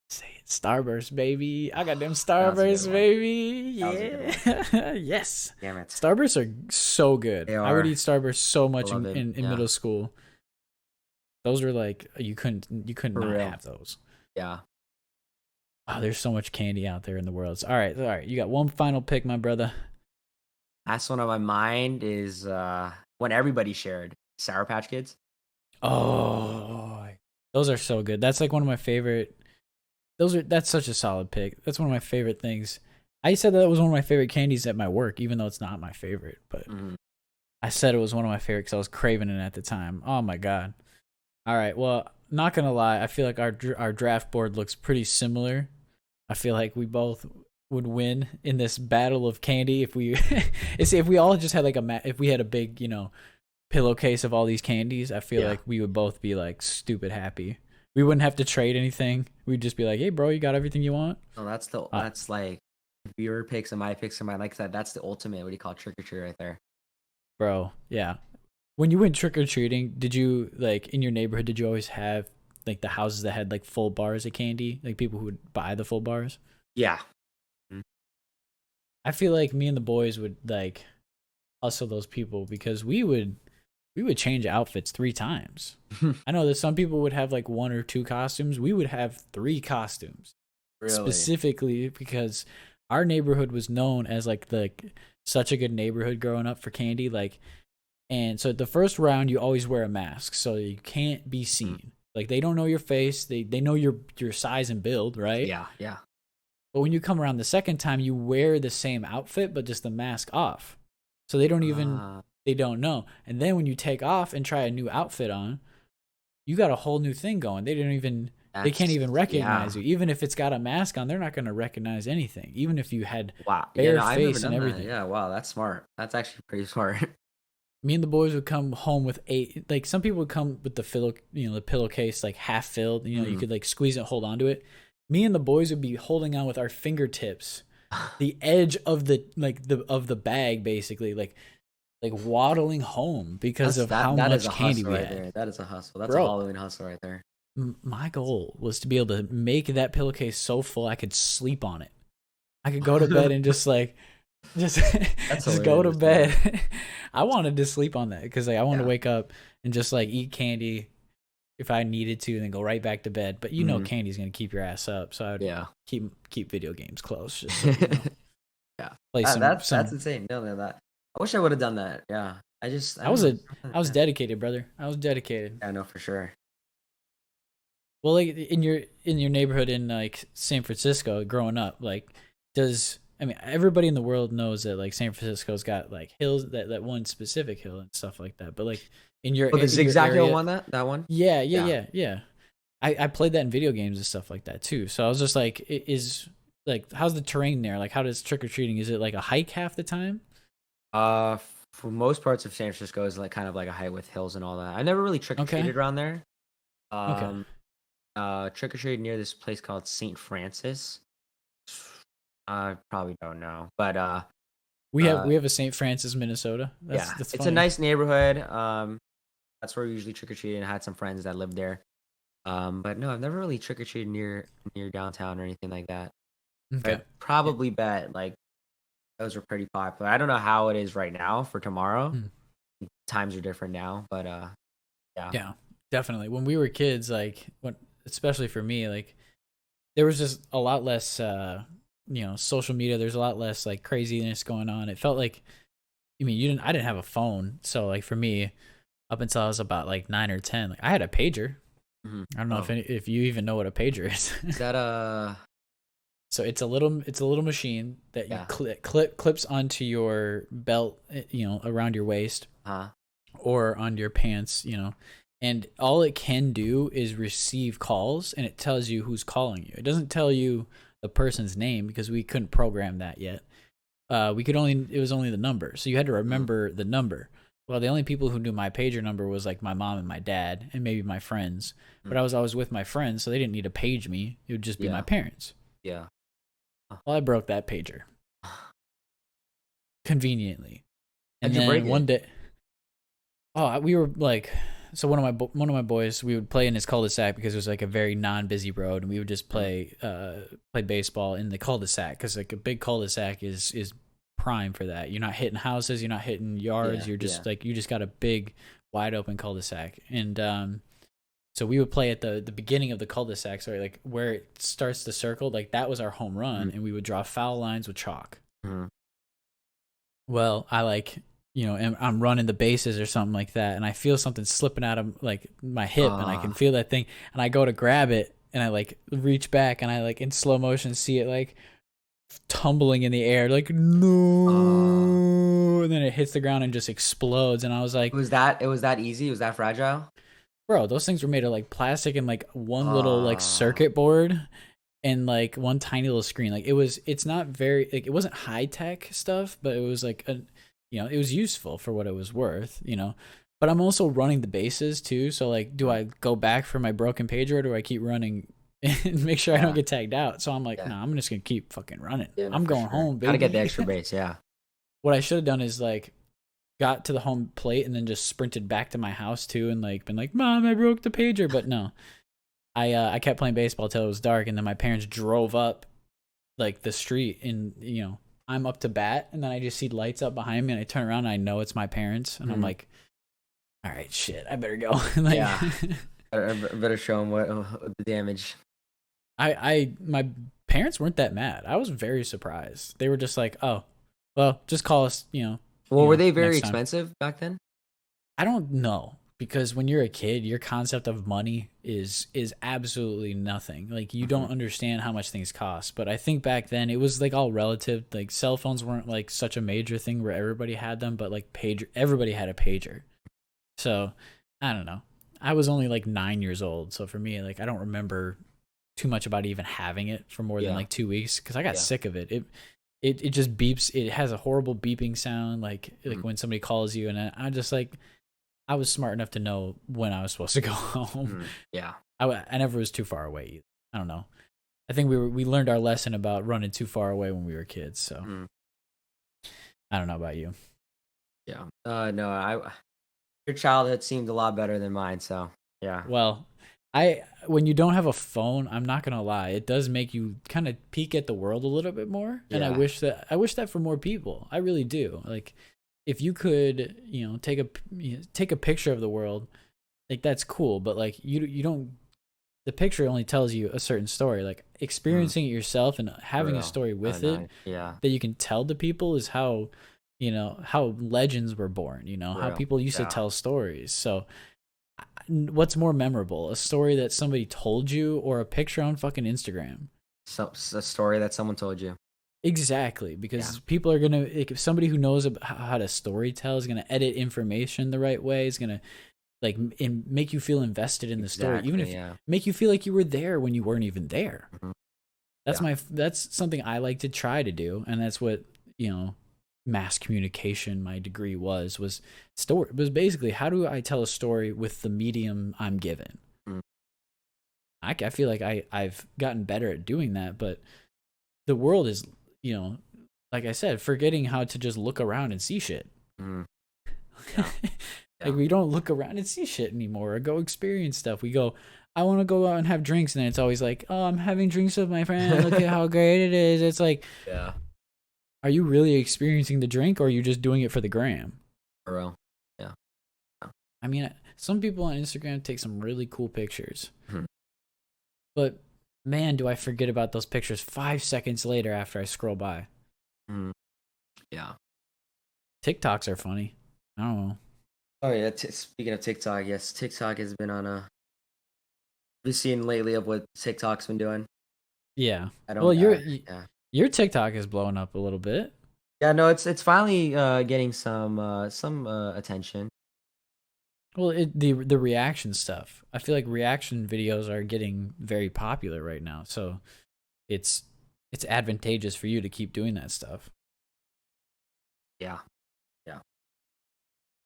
Say it. Starburst, baby. I got them That was a Starburst, good one. baby. That was a good Yeah. Yes. Damn it. Starbursts are so good. They I would are. eat Starburst so much in, Beloved, in, in yeah. middle school. Those were like, you couldn't For not real. have those. Yeah. Oh, there's so much candy out there in the world. All right. You got one final pick, my brother. Last one on my mind is when everybody shared Sour Patch Kids. Oh, those are so good. That's like one of my favorite. That's such a solid pick. That's one of my favorite things. I said that was one of my favorite candies at my work, even though it's not my favorite. But Mhm. I said it was one of my favorite because I was craving it at the time. Oh my god! All right, well, not gonna lie, I feel like our draft board looks pretty similar. I feel like we both would win in this battle of candy if we if we all just had like if we had a big pillowcase of all these candies. I feel Yeah. like we would both be like stupid happy. We wouldn't have to trade anything. We'd just be like, "Hey, bro, you got everything you want?" No, Uh, that's like your picks and my picks are mine. Like I said, that's the ultimate. What do you call it, trick or treat right there? bro, yeah. When you went trick or treating, did you like in your neighborhood? Did you always have like the houses that had like full bars of candy, like people who would buy the full bars? Yeah. Mhm. I feel like me and the boys would like hustle those people because we would change outfits 3 times. I know that some people would have like 1 or 2 costumes. We would have 3 costumes Really? specifically because our neighborhood was known as like the such a good neighborhood growing up for candy. Like, and so the first round you always wear a mask so you can't be Mm. seen. Like they don't know your face. They know your size and build, right? Yeah, yeah. But when you come around the second time, you wear the same outfit but just the mask off. So they don't know. And then when you take off and try a new outfit on, you got a whole new thing going. They can't That's even yeah. recognize you. Even if it's got a mask on, they're not going to recognize anything. Even if you had Wow. Yeah, bare no, I've never face and done that. everything. Yeah, wow, that's smart. That's actually pretty smart. Me and the boys would come home with like some people would come with the pillowcase like half filled, you Mhm. could like squeeze it, hold on to it. Me and the boys would be holding on with our fingertips the edge of the bag basically like waddling home because That's of how that is much a candy hustle we right had. there. That is a hustle. That's a Bro, Halloween hustle right there. my goal was to be able to make that pillowcase so full I could sleep on it. I could go to bed and just like just That's just go to hilarious. Yeah. bed. I wanted to sleep on that because like I wanted to Yeah. wake up and just like eat candy if I needed to, and then go right back to bed. But Mhm. candy's gonna keep your ass up, so I would Yeah. keep video games close, just so you know, Yeah. play That's some. insane. No, no, that I wish I would have done that. Yeah. I I don't was know. I was dedicated, brother. I was dedicated. Yeah, no, for sure. Well, like in your neighborhood in like San Francisco, growing up, like does I mean everybody in the world knows that like San Francisco's got like hills that one specific hill and stuff like that. But like Oh, the in your zigzag hill area, one, that one? yeah, yeah, Yeah. yeah, yeah. I played that in video games and stuff like that too. So I was just like, is like how's the terrain there? Like how does trick or treating? Is it like a hike half the time? For most parts of San Francisco is like kind of like a hike with hills and all that. I never really trick or Okay, treated around there. okay. Um, trick or treated near this place called St. Francis. I probably don't know, but uh, We have a St. Francis, Minnesota. yeah, That's it's a funny. nice neighborhood. That's where we usually trick or treat, and I had some friends that lived there. But no, I've never really trick or treated near downtown or anything like that. I Okay. Yeah. probably bet like those are pretty popular. I don't know how it is right now for tomorrow. Hmm. Times are different now, but yeah. Yeah, definitely. When we were kids, like when especially for me, like there was just a lot less social media. There's a lot less like craziness going on. It felt like I mean, you didn't I didn't have a phone. So like for me, up until I was about like 9 or 10, like I had a pager. Mhm. I don't know Oh, if you even know what a pager is. is that So it's a little machine that you yeah, clips onto your belt, around your waist huh? or on your pants, and all it can do is receive calls and it tells you who's calling you. It doesn't tell you the person's name because we couldn't program that yet. It was only the number. So you had to Mhm. remember the number. Well, the only people who knew my pager number was like my mom and my dad and maybe my friends. But Mm. I was always with my friends, so they didn't need to page me. It would just be my Yeah, parents. yeah. Huh. Well, I broke that pager conveniently. And How'd you break then one it? day, we were like, so one of my boys, we would play in his cul-de-sac because it was like a very non-busy road, and we would just Mm. play baseball in the cul-de-sac because like a big cul-de-sac is prime for that. You're not hitting houses, you're not hitting yards, Yeah, you're yeah. just like you just got a big, wide open cul-de-sac, and so we would play at the beginning of the cul-de-sac, sorry, like where it starts to circle, like that was our home run, Mm. and we would draw foul lines with chalk. Mhm. Well, I like, I'm running the bases or something like that, and I feel something slipping out of like my hip, and I can Ah, feel that thing, and I go to grab it, and I like reach back, and I like in slow motion see it like tumbling in the air, like ah. no, and then it hits the ground and just explodes, and I was like, It was that easy? It was that fragile? bro, those things were made of like plastic and like one little like Ah, circuit board and like one tiny little screen. Like it's not very like it wasn't high tech stuff, but it was like it was useful for what it was worth. but I'm also running the bases too. So like, do I go back for my broken pager, or do I keep running and make sure I don't Yeah. get tagged out? So I'm like, Yeah. no, I'm just gonna keep fucking running. Yeah, no, I'm for going sure. home, Gotta get the baby. extra base, yeah. What I should have done is like got to the home plate and then just sprinted back to my house too, and like been like, Mom, I broke the pager. But no, I kept playing baseball till it was dark, and then my parents drove up like the street, and I'm up to bat, and then I just see lights up behind me, and I turn around and I know it's my parents, and I'm like, all right, shit, I better go. Like, Yeah. I better show them what the damage. My parents weren't that mad. I was very surprised. They were just like, oh, well, just call us, Well, were they very next time. expensive back then? I don't know, because when you're a kid, your concept of money is absolutely nothing. Like, you don't understand how much things cost. But I think back then it was like all relative. Like, cell phones weren't like such a major thing where everybody had them, but like everybody had a pager. So I don't know. I was only like 9 years old, so for me, like, I don't remember too much about even having it for more than like 2 weeks, because I got sick of it. It just beeps. It has a horrible beeping sound, like when somebody calls you, and I just like, I was smart enough to know when I was supposed to go home. Yeah. I never was too far away either. I don't know. I think we learned our lesson about running too far away when we were kids. So I don't know about you. Yeah. No, your childhood seemed a lot better than mine, so yeah. Well, when you don't have a phone, I'm not gonna lie, it does make you kind of peek at the world a little bit more. And I Yeah. wish that for more people. I really do. Like, if you could, take a picture of the world, like, that's cool. But like, you don't. The picture only tells you a certain story. Like, experiencing it yourself and having a Real. story with Oh, it nice. Yeah. that you can tell to people is how, how legends were born. How Real. people used to Yeah. tell stories. So what's more memorable, a story that somebody told you or a picture on fucking Instagram? So a story that someone told you. Exactly, because people are gonna, if somebody who knows how to story tell is gonna edit information the right way, is gonna like make you feel invested in the story, even if make you feel like you were there when you weren't even there. That's something I like to try to do, and that's what mass communication, my degree was story. It was basically, how do I tell a story with the medium I'm given? I feel like I've gotten better at doing that, but the world is, like I said, forgetting how to just look around and see shit. Like, we don't look around and see shit anymore, or go experience stuff. We go, I want to go out and have drinks, and then it's always like, oh, I'm having drinks with my friend, look at how great it is. It's like, are you really experiencing the drink, or are you just doing it for the gram? For real. Yeah. I mean, some people on Instagram take some really cool pictures, but man, do I forget about those pictures 5 seconds later after I scroll by. Yeah. TikToks are funny. I don't know. Oh yeah. Speaking of TikTok, yes, TikTok has been on a. We've seen lately of what TikTok's been doing. Yeah. I don't. Well, your TikTok is blowing up a little bit. Yeah. No, it's finally getting some attention. Well, the reaction stuff. I feel like reaction videos are getting very popular right now, so it's advantageous for you to keep doing that stuff. Yeah.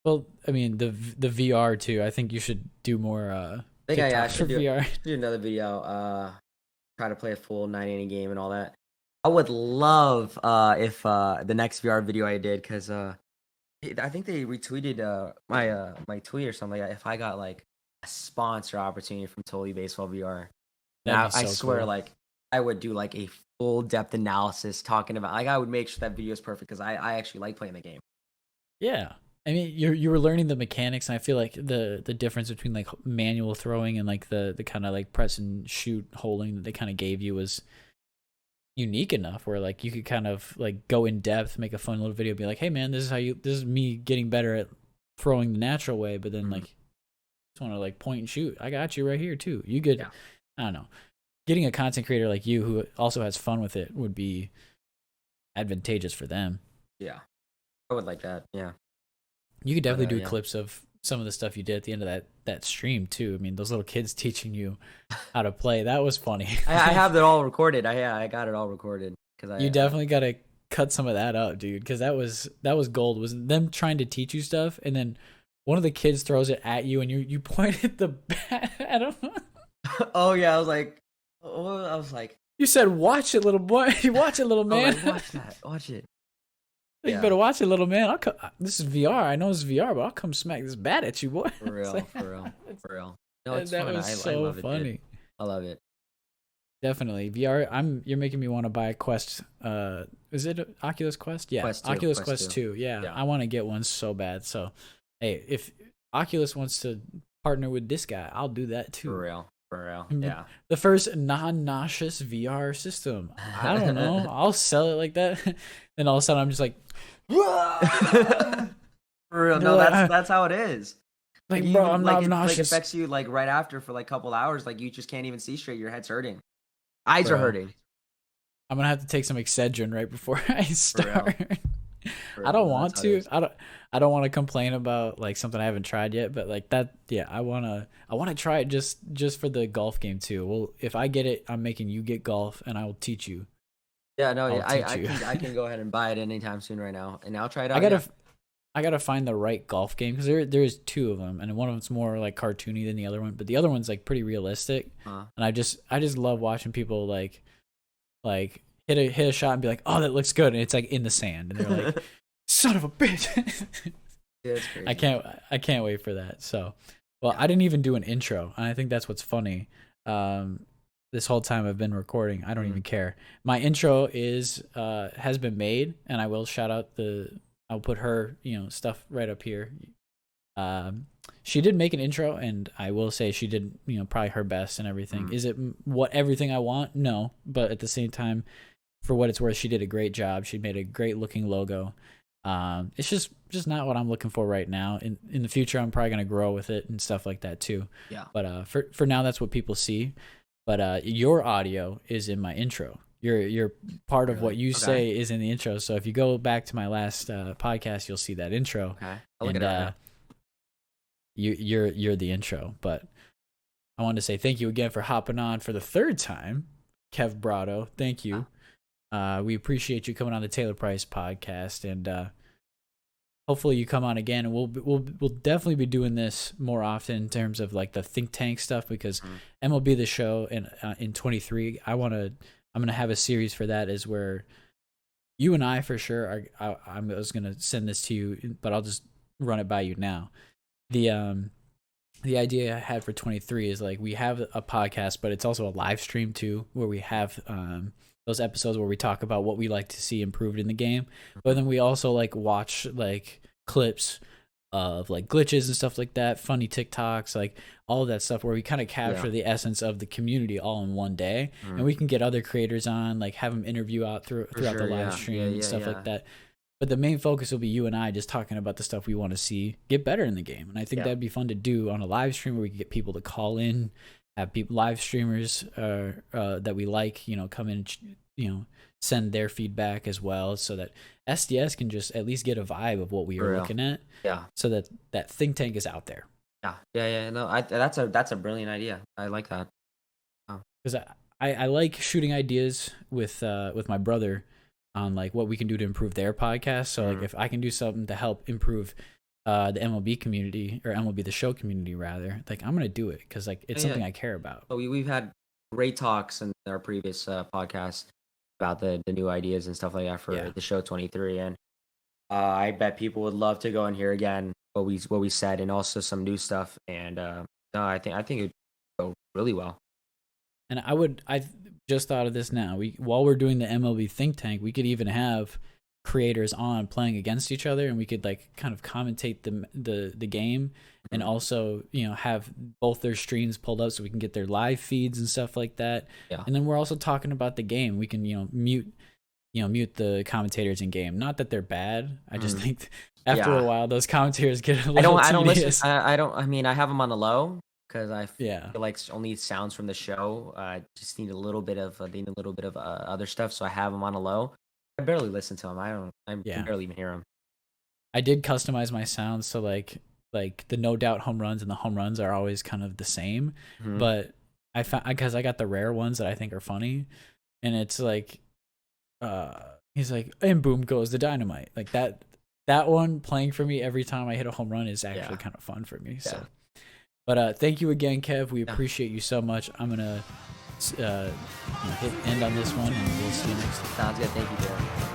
Well, I mean, the VR too. I think you should do more. I think I should do VR. Another video. Try to play a full 9 inning game and all that. I would love if the next VR video I did, because I think they retweeted my tweet or something like that. If I got like a sponsor opportunity from Totally Baseball VR, now I swear, cool. like, I would do like a full depth analysis talking about, like, I would make sure that video is perfect, because I actually like playing the game. Yeah. I mean, you were learning the mechanics, and I feel like the difference between like manual throwing and like the kind of like press and shoot holding that they kind of gave you was unique enough where like you could kind of like go in depth, make a fun little video, be like, hey man, this is me getting better at throwing the natural way, but then like, just want to like point and shoot. I got you right here too. You could, I don't know, getting a content creator like you who also has fun with it would be advantageous for them. Yeah, I would like that. Yeah. You could definitely do clips of some of the stuff you did at the end of that stream too. I mean, those little kids teaching you how to play, that was funny. I have it all recorded. I got it all recorded. You definitely got to cut some of that up, dude, because that was gold. Was them trying to teach you stuff, and then one of the kids throws it at you and you pointed the bat at him. Oh yeah, I was like, You said, "Watch it, little boy. Watch it, little oh, man." like, watch that, watch it. You Yeah, better watch it, little man. I'll come. This is VR. I know it's VR, but I'll come smack this bat at you, boy. for It's real, like- for real, for real. No, it's that fun. was I so love it, dude. funny. I love it. Definitely VR. You're making me want to buy a Quest. Is it a Oculus Quest? Yeah, Quest 2, Oculus Quest Quest 2. 2. Yeah, Yeah. I want to get one so bad. So, hey, if Oculus wants to partner with this guy, I'll do that too. For real, for real. Mhm. Yeah. The first non-nauseous VR system. I don't know. I'll sell it like that. Then all of a sudden, I'm just like, For real. No, that's how it is. like, You bro, even- I'm like not it like nauseous. affects you like right after for like a couple hours. Like you just can't even see straight. Your head's hurting. Eyes are Bro. hurting. I'm gonna have to take some Excedrin right before I start. For I real, don't want that's how it to. is. I don't want to complain about like something I haven't tried yet, but like that, yeah, I wanna try it just for the golf game too. Well, if I get it, I'm making you get golf, and I will teach you. Yeah, no, I'll yeah, I teach you. can, I can go ahead and buy it anytime soon right now, and I'll try it out. I gotta yeah. I gotta find the right golf game because there is two of them, and one of them's more like cartoony than the other one, but the other one's like pretty realistic. And I just love watching people like hit a shot and be like, oh, that looks good, and it's like in the sand, and they're like, son of a bitch. Yeah, it's crazy. I can't wait for that. So, well, I didn't even do an intro, and I think that's what's funny. This whole time I've been recording, I don't even care. My intro is has been made, and I will shout out I'll put her stuff right up here. She did make an intro, and I will say she did probably her best and everything. Is it what everything I want? No, but at the same time, for what it's worth, she did a great job. She made a great looking logo. It's just not what I'm looking for right now. In the future, I'm probably gonna grow with it and stuff like that too. Yeah. But for now, that's what people see. But your audio is in my intro. Your part of what you say is in the intro. So if you go back to my last podcast, you'll see that intro. Okay. I'll look it up now. You're the intro. But I wanted to say thank you again for hopping on for the third time, Kev Brado. Thank you. We appreciate you coming on the Taylor Price podcast, and hopefully you come on again. And we'll definitely be doing this more often in terms of like the think tank stuff, because MLB The Show in 23. I'm gonna have a series for that, is where you and I for sure are. I was gonna send this to you, but I'll just run it by you now. The idea I had for 23 is like we have a podcast, but it's also a live stream too, where we have those episodes where we talk about what we like to see improved in the game, but then we also like watch like clips of like glitches and stuff like that, funny TikToks, like all of that stuff, where we kind of capture the essence of the community all in one day, and we can get other creators on, like have them interview throughout the live stream and stuff like that. But the main focus will be you and I just talking about the stuff we want to see get better in the game, and I think that'd be fun to do on a live stream where we can get people to call in, have people live streamers that we like, come in, send their feedback as well, so that SDS can just at least get a vibe of what we are looking at. Yeah. So that think tank is out there. Yeah. No, that's a brilliant idea. I like that. Because I like shooting ideas with my brother on like what we can do to improve their podcast. So like if I can do something to help improve the MLB community, or MLB The Show community rather, like I'm gonna do it because like it's something I care about. But we've had great talks in our previous podcast about the new ideas and stuff like that for the show 23, and I bet people would love to go and hear again what we said, and also some new stuff. And no, I think it would go really well. And I just thought of this now. While we're doing the MLB think tank, we could even have creators on playing against each other, and we could like kind of commentate the game, and also have both their streams pulled up so we can get their live feeds and stuff like that. And then we're also talking about the game. We can mute the commentators in game. Not that they're bad. I just think after a while those commentators get a little I don't tedious. listen. I mean, I have them on the low because I feel Yeah. like only sounds from the show. Just need a little bit of other stuff, so I have them on a low. I barely listen to them. I can barely even hear them. I did customize my sounds so like the no doubt home runs and the home runs are always kind of the same, but I found, because I got the rare ones that I think are funny, and it's like he's like, and boom goes the dynamite, like that. that one playing for me every time I hit a home run is actually kind of fun for me. So, but thank you again, Kev. We appreciate you so much. I'm gonna hit end on this one, and we'll see you next time. Sounds good. Thank you, Darren.